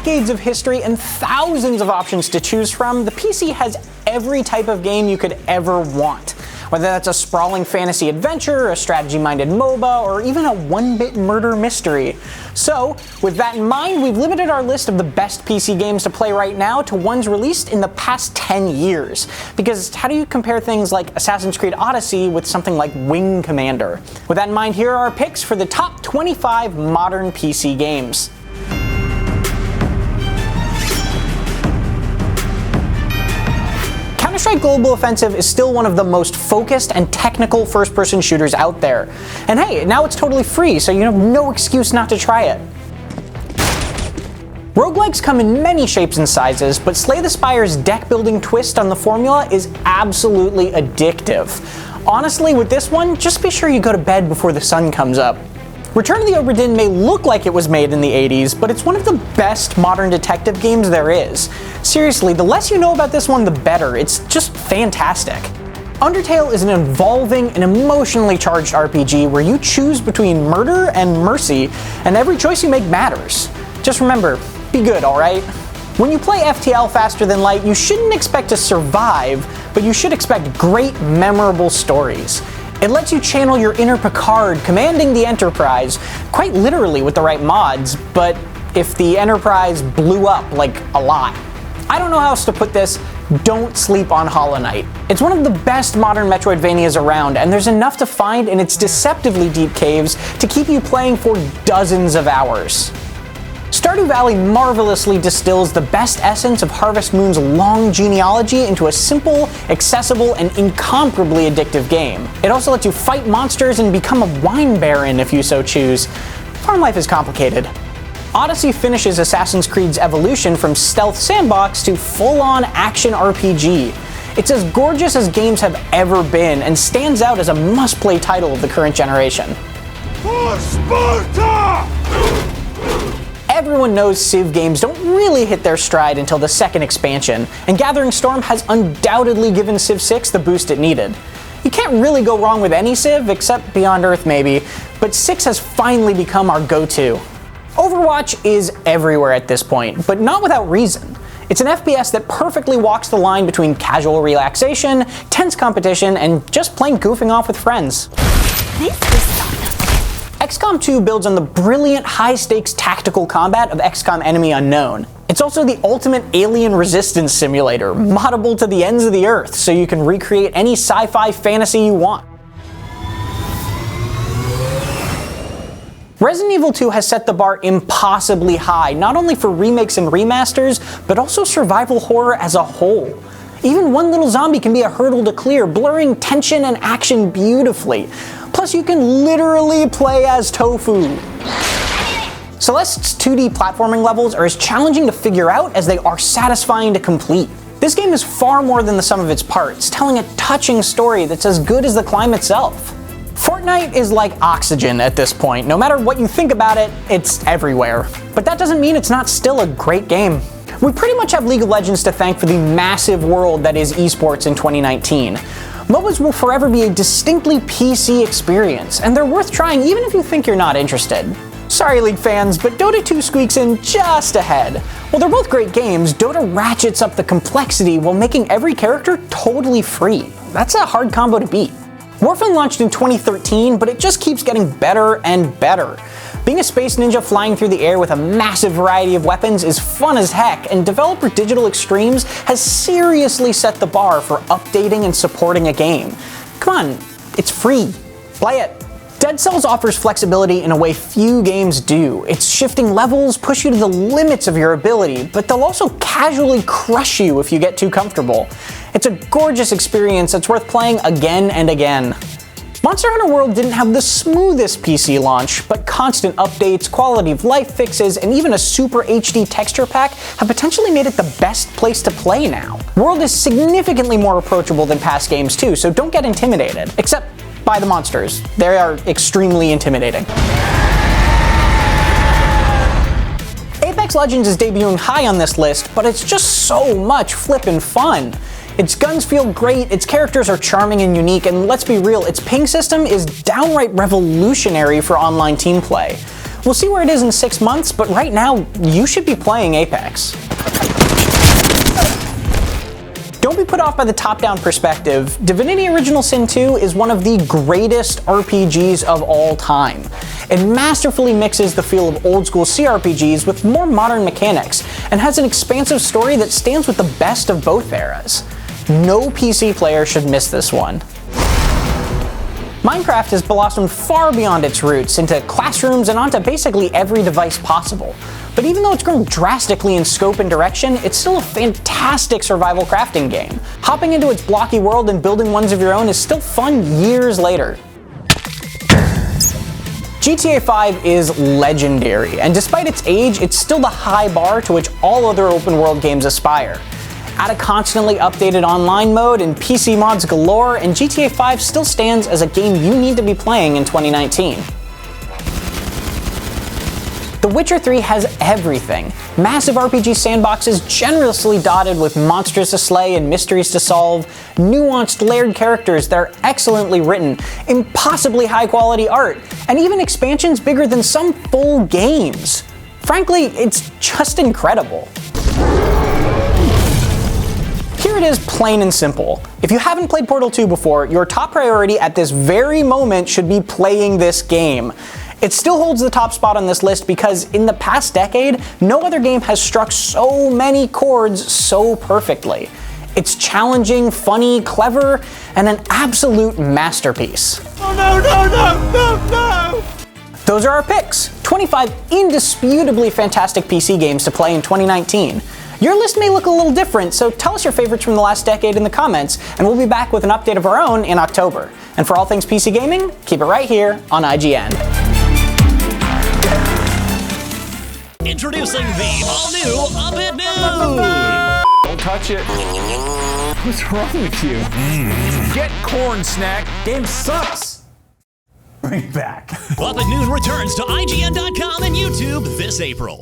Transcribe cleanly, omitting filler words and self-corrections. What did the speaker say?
decades of history and thousands of options to choose from, the PC has every type of game you could ever want. Whether that's a sprawling fantasy adventure, a strategy-minded MOBA, or even a one-bit murder mystery. So, with that in mind, we've limited our list of the best PC games to play right now to ones released in the past 10 years. Because how do you compare things like Assassin's Creed Odyssey with something like Wing Commander? With that in mind, here are our picks for the top 25 modern PC games. Counter-Strike Global Offensive is still one of the most focused and technical first-person shooters out there. And hey, now it's totally free, so you have no excuse not to try it. Roguelikes come in many shapes and sizes, but Slay the Spire's deck-building twist on the formula is absolutely addictive. Honestly, with this one, just be sure you go to bed before the sun comes up. Return of the Obra Dinn may look like it was made in the 80s, but it's one of the best modern detective games there is. Seriously, the less you know about this one, the better. It's just fantastic. Undertale is an involving and emotionally charged RPG where you choose between murder and mercy, and every choice you make matters. Just remember, be good, alright? When you play FTL faster than light, you shouldn't expect to survive, but you should expect great, memorable stories. It lets you channel your inner Picard commanding the Enterprise, quite literally with the right mods, but if the Enterprise blew up, like, a lot. I don't know how else to put this, don't sleep on Hollow Knight. It's one of the best modern Metroidvanias around, and there's enough to find in its deceptively deep caves to keep you playing for dozens of hours. Stardew Valley marvelously distills the best essence of Harvest Moon's long genealogy into a simple, accessible, and incomparably addictive game. It also lets you fight monsters and become a wine baron if you so choose. Farm life is complicated. Odyssey finishes Assassin's Creed's evolution from stealth sandbox to full-on action RPG. It's as gorgeous as games have ever been and stands out as a must-play title of the current generation. For Sparta! Everyone knows Civ games don't really hit their stride until the second expansion, and Gathering Storm has undoubtedly given Civ 6 the boost it needed. You can't really go wrong with any Civ, except Beyond Earth maybe, but 6 has finally become our go-to. Overwatch is everywhere at this point, but not without reason. It's an FPS that perfectly walks the line between casual relaxation, tense competition, and just plain goofing off with friends. This is something. XCOM 2 builds on the brilliant high-stakes tactical combat of XCOM Enemy Unknown. It's also the ultimate alien resistance simulator, moddable to the ends of the earth, so you can recreate any sci-fi fantasy you want. Resident Evil 2 has set the bar impossibly high, not only for remakes and remasters, but also survival horror as a whole. Even one little zombie can be a hurdle to clear, blurring tension and action beautifully. Plus, you can literally play as Tofu. Celeste's 2D platforming levels are as challenging to figure out as they are satisfying to complete. This game is far more than the sum of its parts, telling a touching story that's as good as the climb itself. Fortnite is like oxygen at this point. No matter what you think about it, it's everywhere. But that doesn't mean it's not still a great game. We pretty much have League of Legends to thank for the massive world that is esports in 2019. MOBAs will forever be a distinctly PC experience, and they're worth trying even if you think you're not interested. Sorry League fans, but Dota 2 squeaks in just ahead. While they're both great games, Dota ratchets up the complexity while making every character totally free. That's a hard combo to beat. Warframe launched in 2013, but it just keeps getting better and better. Being a space ninja flying through the air with a massive variety of weapons is fun as heck, and developer Digital Extremes has seriously set the bar for updating and supporting a game. Come on, it's free. Play it. Dead Cells offers flexibility in a way few games do. Its shifting levels push you to the limits of your ability, but they'll also casually crush you if you get too comfortable. It's a gorgeous experience that's worth playing again and again. Monster Hunter World didn't have the smoothest PC launch, but constant updates, quality of life fixes, and even a super HD texture pack have potentially made it the best place to play now. World is significantly more approachable than past games too, so don't get intimidated. Except by the monsters. They are extremely intimidating. Apex Legends is debuting high on this list, but it's just so much flippin' fun. Its guns feel great, its characters are charming and unique, and let's be real, its ping system is downright revolutionary for online team play. We'll see where it is in 6 months, but right now, you should be playing Apex. Don't be put off by the top-down perspective. Divinity Original Sin 2 is one of the greatest RPGs of all time. It masterfully mixes the feel of old-school CRPGs with more modern mechanics, and has an expansive story that stands with the best of both eras. No PC player should miss this one. Minecraft has blossomed far beyond its roots into classrooms and onto basically every device possible. But even though it's grown drastically in scope and direction, it's still a fantastic survival crafting game. Hopping into its blocky world and building ones of your own is still fun years later. GTA 5 is legendary, and despite its age, it's still the high bar to which all other open world games aspire. Add a constantly updated online mode and PC mods galore, and GTA 5 still stands as a game you need to be playing in 2019. The Witcher 3 has everything. Massive RPG sandboxes generously dotted with monsters to slay and mysteries to solve, nuanced layered characters that are excellently written, impossibly high quality art, and even expansions bigger than some full games. Frankly, it's just incredible. Here it is, plain and simple. If you haven't played Portal 2 before, your top priority at this very moment should be playing this game. It still holds the top spot on this list because in the past decade, no other game has struck so many chords so perfectly. It's challenging, funny, clever, and an absolute masterpiece. Oh no, no, no, no, no! Those are our picks. 25 indisputably fantastic PC games to play in 2019. Your list may look a little different, so tell us your favorites from the last decade in the comments, and we'll be back with an update of our own in October. And for all things PC gaming, keep it right here on IGN. Introducing the all-new Up-It News! Don't touch it. What's wrong with you? Get corn snack. Game sucks. Bring it back. Up at Noon returns to IGN.com and YouTube this April.